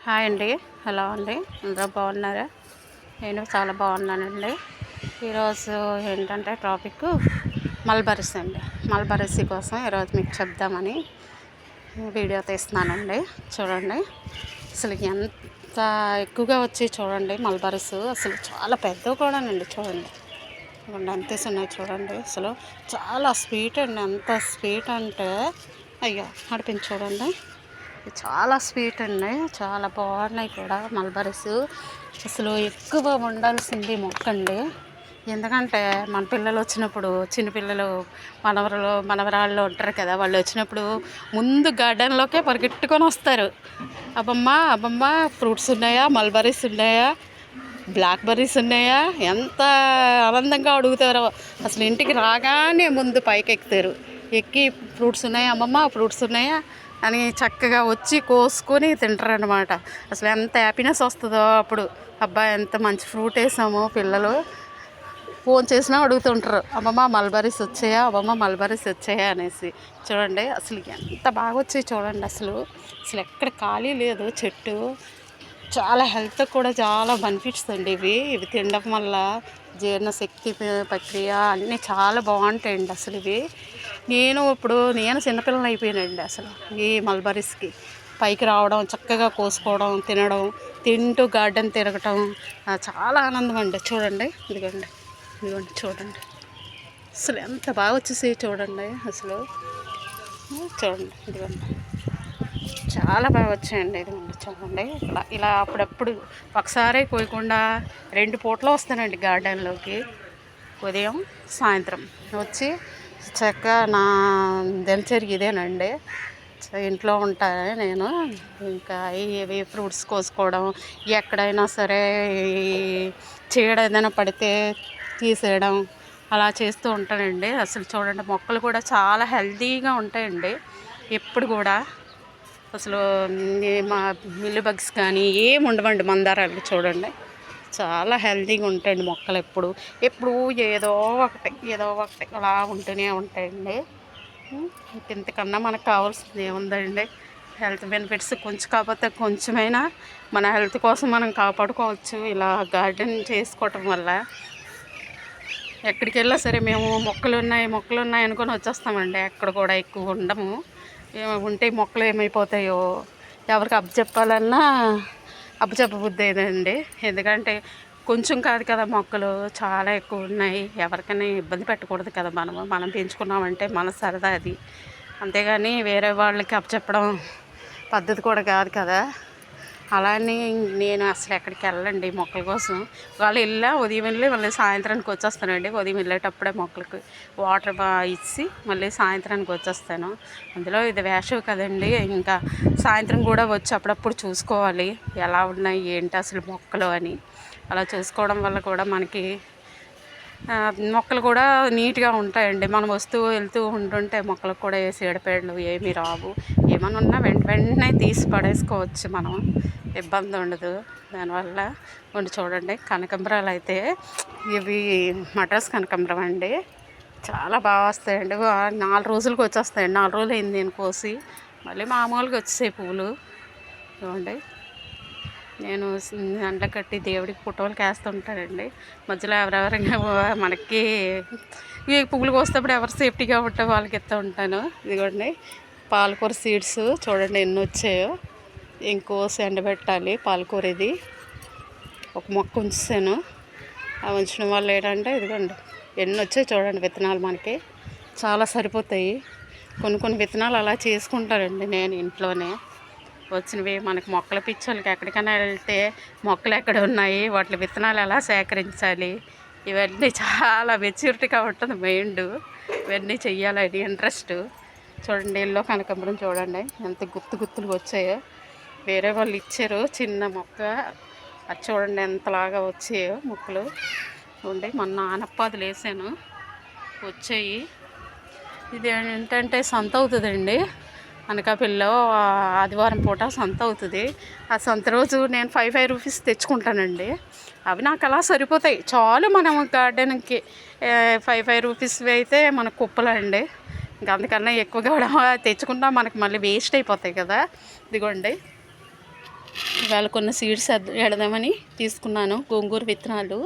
Hi అండి. Hello అండి. అందరూ బాగున్నారా? నేను చాలా బాగున్నానండి. ఈరోజు ఏంటంటే టాపిక్ మల్బరీస్ అండి. మల్బరీస్ కోసం ఈరోజు మీకు చెప్దామని వీడియో తీస్తున్నానండి. చూడండి, అసలు ఎంత ఎక్కువగా వచ్చి చూడండి మల్బరీస్. అసలు చాలా పెద్దవి కూడానండి. చూడండి ఎంత ఉన్నాయి చూడండి. అసలు చాలా స్వీట్ అండి. ఎంత స్వీట్ అంటే అయ్యో నడిపించి చూడండి. చాలా స్వీట్ అండి. చాలా బాగున్నాయి కూడా మల్బరీస్. అసలు ఎక్కువ ఉండాల్సింది మొక్క అండి. ఎందుకంటే మన పిల్లలు వచ్చినప్పుడు, చిన్నపిల్లలు మనవరాళ్ళు ఉంటారు కదా, వాళ్ళు వచ్చినప్పుడు ముందు గార్డెన్లోకే పరిగెట్టుకొని వస్తారు. అబ్బమ్మ ఫ్రూట్స్ ఉన్నాయా, మల్బరీస్ ఉన్నాయా, బ్లాక్ బెర్రీస్ ఉన్నాయా, ఎంత ఆనందంగా అడుగుతారో. అసలు ఇంటికి రాగానే ముందు పైకి ఎక్కుతారు. ఎక్కి ఫ్రూట్స్ ఉన్నాయా అమ్మమ్మ, ఫ్రూట్స్ ఉన్నాయా అని చక్కగా వచ్చి కోసుకొని తింటారనమాట. అసలు ఎంత హ్యాపీనెస్ వస్తుందో అప్పుడు. అబ్బాయి ఎంత మంచి ఫ్రూట్ వేసామో. పిల్లలు ఫోన్ చేసినా అడుగుతుంటారు, అమ్మమ్మ మల్బరీస్ వచ్చాయా, అమ్మమ్మ మల్బరీస్ వచ్చాయా అనేసి. చూడండి అసలు ఎంత బాగా వచ్చాయి చూడండి. అసలు ఎక్కడ ఖాళీ లేదు చెట్టు. చాలా హెల్త్ కూడా చాలా బెనిఫిట్స్ అండి ఇవి తినడం వల్ల. జీర్ణశక్తి ప్రక్రియ అన్నీ చాలా బాగుంటాయండి అసలు ఇవి. నేను చిన్నపిల్లలు అయిపోయానండి అసలు ఈ మల్బరీస్కి. పైకి రావడం, చక్కగా కోసుకోవడం, తింటూ గార్డెన్ తిరగటం చాలా ఆనందం అండి. చూడండి ఇదిగోండి చూడండి. అసలు ఎంత బాగా వచ్చేసి చూడండి. అసలు చూడండి ఇదిగోండి చాలా బాగా వచ్చాయండి. ఇదిగోండి చూడండి. ఇలా అప్పుడప్పుడు ఒకసారి కోయకుండా 2 పూటలు వస్తానండి గార్డెన్లోకి. ఉదయం సాయంత్రం వచ్చి చక్కగా నా దినచర్య ఇదేనండి. ఇంట్లో ఉంటాను నేను. ఇంకా ఇవి ఫ్రూట్స్ కోసుకోవడం, ఎక్కడైనా సరే చీడ ఏదైనా పడితే తీసేయడం అలా చేస్తూ ఉంటానండి. అసలు చూడండి మొక్కలు కూడా చాలా హెల్తీగా ఉంటాయండి ఎప్పుడు కూడా. అసలు మా మిల్లు బగ్స్ కానీ ఏమి ఉండవండి మందారాలు. చూడండి చాలా హెల్తీగా ఉంటాయండి మొక్కలు. ఎప్పుడు ఏదో ఒకటి అలా ఉంటూనే ఉంటాయండి. ఇంతకన్నా మనకు కావాల్సింది ఏముందండి. హెల్త్ బెనిఫిట్స్ కాకపోతే కొంచెమైనా మన హెల్త్ కోసం మనం కాపాడుకోవచ్చు ఇలా గార్డెన్ చేసుకోవటం వల్ల. ఎక్కడికి వెళ్ళా సరే మేము మొక్కలు ఉన్నాయి అనుకొని వచ్చేస్తామండి. ఎక్కడ కూడా ఎక్కువ ఉండము. ఉంటే మొక్కలు ఏమైపోతాయో ఎవరికి అప్పచెప్పాలన్నా అప్పచెప్పబుద్ధి అయ్యేదండి. ఎందుకంటే కొంచెం కాదు కదా, మొక్కలు చాలా ఎక్కువ ఉన్నాయి. ఎవరికైనా ఇబ్బంది పెట్టకూడదు కదా. మనం పెంచుకున్నామంటే మన సరదా అది. అంతేగాని వేరే వాళ్ళకి అప్పచెప్పడం పద్ధతి కూడా కాదు కదా. అలానే నేను అసలు ఎక్కడికి వెళ్ళండి మొక్కల కోసం. ఉదయం వెళ్ళి మళ్ళీ సాయంత్రానికి వచ్చేస్తానండి. ఉదయం వెళ్ళేటప్పుడే మొక్కలకి వాటర్ ఇచ్చి మళ్ళీ సాయంత్రానికి వచ్చేస్తాను. అందులో ఇది వేసవి కదండి, ఇంకా సాయంత్రం కూడా వచ్చి అప్పుడప్పుడు చూసుకోవాలి ఎలా ఉన్నాయి ఏంటి అసలు మొక్కలు అని. అలా చూసుకోవడం వల్ల కూడా మనకి మొక్కలు కూడా నీట్గా ఉంటాయండి. మనం వెళ్తూ ఉంటుంటే మొక్కలకు కూడా ఏ చీడపీడలు ఏమీ రావు. ఏమైనా ఉన్నా వెంటనే తీసి పడేసుకోవచ్చు మనం, ఇబ్బంది ఉండదు దానివల్ల. చూడండి కనకాంబరాలు అయితే ఇవి మద్రాస్ కనకాంబరం అండి. చాలా బాగా వస్తాయండి. 4 రోజులకు వచ్చేస్తాయండి. 4 రోజులు అయింది నేను కోసి. మళ్ళీ మామూలుగా వచ్చేసాయి పువ్వులు. చూడండి నేను ఎండ కట్టి దేవుడికి ఫోటోలకు వేస్తుంటానండి. మధ్యలో ఎవరెవరైనా మనకి ఈ పువ్వులు కోసేటప్పుడు ఎవరు సేఫ్టీగా ఉంటే వాళ్ళకి ఇస్తూ ఉంటాను. ఇదిగోండి పాలకూర సీడ్స్ చూడండి ఎన్ని వచ్చాయో. ఇంకోసి ఎండబెట్టాలి పాలకూర. ఇది ఒక మొక్క ఉంచాను. ఆ ఉంచడం వల్ల ఏంటంటే ఇదిగోండి ఎన్ని వచ్చాయి చూడండి విత్తనాలు. మనకి చాలా సరిపోతాయి. కొన్ని విత్తనాలు అలా చేసుకుంటారండి నేను ఇంట్లోనే. వచ్చినవి మనకి మొక్కల పిచ్చోళ్ళకి ఎక్కడికైనా వెళ్తే మొక్కలు ఎక్కడ ఉన్నాయి, వాటి విత్తనాలు ఎలా సేకరించాలి, ఇవన్నీ చాలా మెచ్యూరిటీగా ఉంటుంది మైండ్. ఇవన్నీ చెయ్యాలని ఇంట్రెస్ట్. చూడండి ఎల్లో కనకాంబరం చూడండి ఎంత గుత్తులుగా వచ్చాయో. వేరే వాళ్ళు ఇచ్చారు చిన్న మొక్క, అది చూడండి ఎంతలాగా వచ్చాయో మొక్కలు. చూడండి మొన్న ఆనపపాదులు వేసాను, వచ్చాయి. ఇది ఏంటంటే సంత అవుతుందండి అనకాపల్లిలో. ఆదివారం పూట సంత అవుతుంది. ఆ సంత రోజు నేను 5 రూపీస్ తెచ్చుకుంటానండి. అవి నాకు అలా సరిపోతాయి చాలు. మనం గార్డెన్కి 5 రూపీస్వి అయితే మనకు కుప్పలండి. ఇంకా అందుకన్నా ఎక్కువగా తెచ్చుకుంటా మనకి మళ్ళీ వేస్ట్ అయిపోతాయి కదా. ఇదిగోండి ఇవాళ కొన్ని సీడ్స్ ఎడదామని తీసుకున్నాను. గోంగూర విత్తనాలు,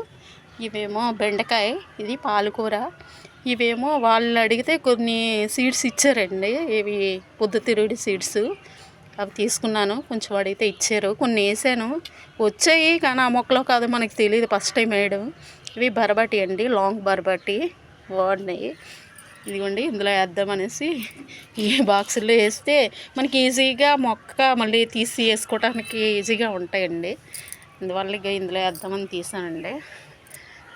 ఇవేమో బెండకాయ, ఇది పాలకూర, ఇవేమో వాళ్ళు అడిగితే కొన్ని సీడ్స్ ఇచ్చారండి. ఇవి పొద్దుతిరుగుడు సీడ్స్, అవి తీసుకున్నాను. కొంచెం అడిగితే ఇచ్చారు, కొన్ని వేసాను, వచ్చాయి. కానీ ఆ మొక్కలో కాదు మనకి తెలియదు, ఫస్ట్ టైం వేయడం. ఇవి బరబటి అండి, లాంగ్ బరబటి, బాగున్నాయి. ఇదిగోండి ఇందులో వేద్దామనేసి ఈ బాక్సుల్లో వేస్తే మనకి ఈజీగా మొక్క మళ్ళీ తీసి వేసుకోవడానికి ఈజీగా ఉంటాయండి. అందువల్ల ఇక ఇందులో వేద్దామని తీసానండి.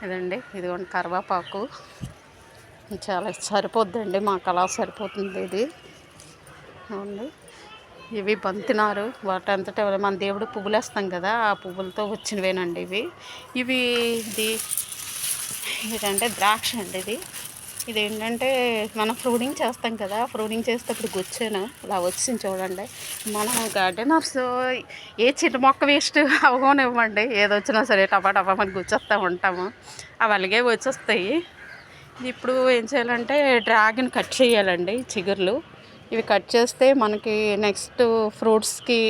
ఇదండి, ఇదిగోండి కరివేపాకు చాలా సరిపోద్దండి, మాకు అలా సరిపోతుంది ఇది. అవునండి, ఇవి బంతినారు, వాటి అంతటా మన దేవుడు పువ్వులు వేస్తాం కదా, ఆ పువ్వులతో వచ్చినవేనండి ఇవి. ఇవి ఇదంటే ద్రాక్ష అండి. ఇదేంటంటే మనం ఫ్రూడింగ్ చేస్తాం కదా, ఫ్రూడింగ్ చేసేటప్పుడు గుచ్చాను ఇలా వచ్చింది చూడండి. మనం గార్డెనర్స్ ఏ చిన్న మొక్క వేస్ట్ అవగోనివ్వండి, ఏదొచ్చినా సరే టపా మనకి గుచ్చేస్తూ ఉంటాము, అవి అలాగే వచ్చేస్తాయి. ఇప్పుడు ఏం చేయాలంటే డ్రాగన్ కట్ చేయాలండి, చిగుర్లు. ఇవి కట్ చేస్తే మనకి నెక్స్ట్ ఫ్రూట్స్కి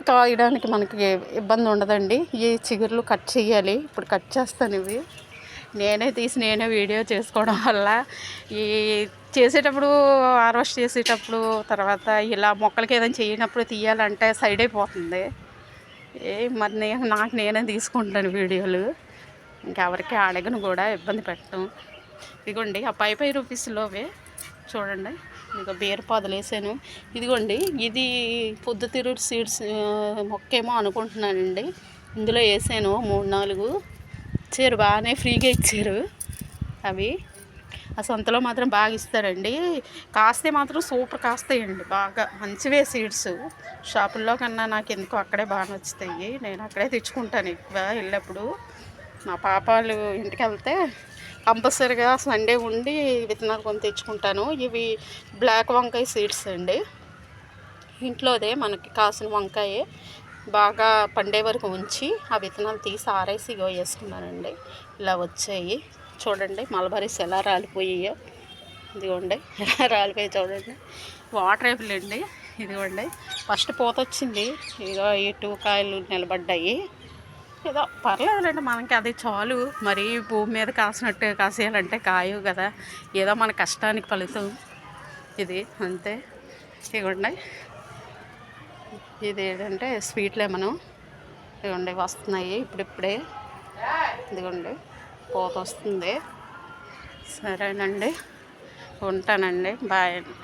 కాయడానికి మనకి ఇబ్బంది ఉండదండి. ఈ చిగుర్లు కట్ చేయాలి. ఇప్పుడు కట్ చేస్తాను. ఇవి నేనే తీసి నేనే వీడియో చేసుకోవడం వల్ల ఈ చేసేటప్పుడు, హార్వెస్ట్ చేసేటప్పుడు, తర్వాత ఇలా మొక్కలకి ఏదైనా చేయనప్పుడు తీయాలంటే సైడ్ అయిపోతుంది. మరి నాకు నేనే తీసుకుంటాను వీడియోలు, ఇంకెవరికి అడగను కూడా, ఇబ్బంది పెట్టడం. ఇదిగోండి ఆ పై రూపీస్లోవే చూడండి, ఇక బీరపాదులు వేసాను. ఇదిగోండి ఇది పొద్దుతిరుగుడు సీడ్స్ మొక్కేమో అనుకుంటున్నానండి. ఇందులో వేసాను 3-4 ఇచ్చారు, బాగానే ఫ్రీగా ఇచ్చారు. అవి ఆ సంతలో మాత్రం బాగా ఇస్తారండి, కాస్తే మాత్రం సూపర్ కాస్తాయండి, బాగా మంచివే సీడ్స్. షాపుల్లో కన్నా నాకు ఎందుకో అక్కడే బాగా నచ్చుతాయి, నేను అక్కడే తెచ్చుకుంటాను ఎక్కువ వెళ్ళినప్పుడు. మా పాపాలు ఇంటికి వెళ్తే కంపల్సరీగా సండే ఉండి విత్తనాలు కొని తెచ్చుకుంటాను. ఇవి బ్లాక్ వంకాయ సీడ్స్ అండి, ఇంట్లోదే మనకి కాసిన వంకాయ బాగా పండే వరకు ఉంచి ఆ విత్తనాలు తీసి ఆరేసి వేసుకున్నానండి. ఇలా వచ్చాయి చూడండి, మల్బరీస్ ఎలా రాలిపోయాయో. ఇదిగోండి ఎలా రాలిపోయి చూడండి. వాటర్ ఏపుల్ అండి, ఇదిగోండి ఫస్ట్ పూత వచ్చింది, ఇదిగో ఈ 2 కాయలు నిలబడ్డాయి. ఏదో పర్లేదులేండి, మనకి అది చాలు. మరి భూమి మీద కాసినట్టు కాసేయాలంటే కాయవు కదా, ఏదో మన కష్టానికి ఫలితం ఇది, అంతే. ఇదిగోండి ఇది ఏంటంటే స్వీట్ లెమను, ఇదిగోండి వస్తున్నాయి ఇప్పుడిప్పుడే. ఇదిగోండి పూత వస్తుంది. సరేనండి, ఉంటానండి, బాయ్ అండి.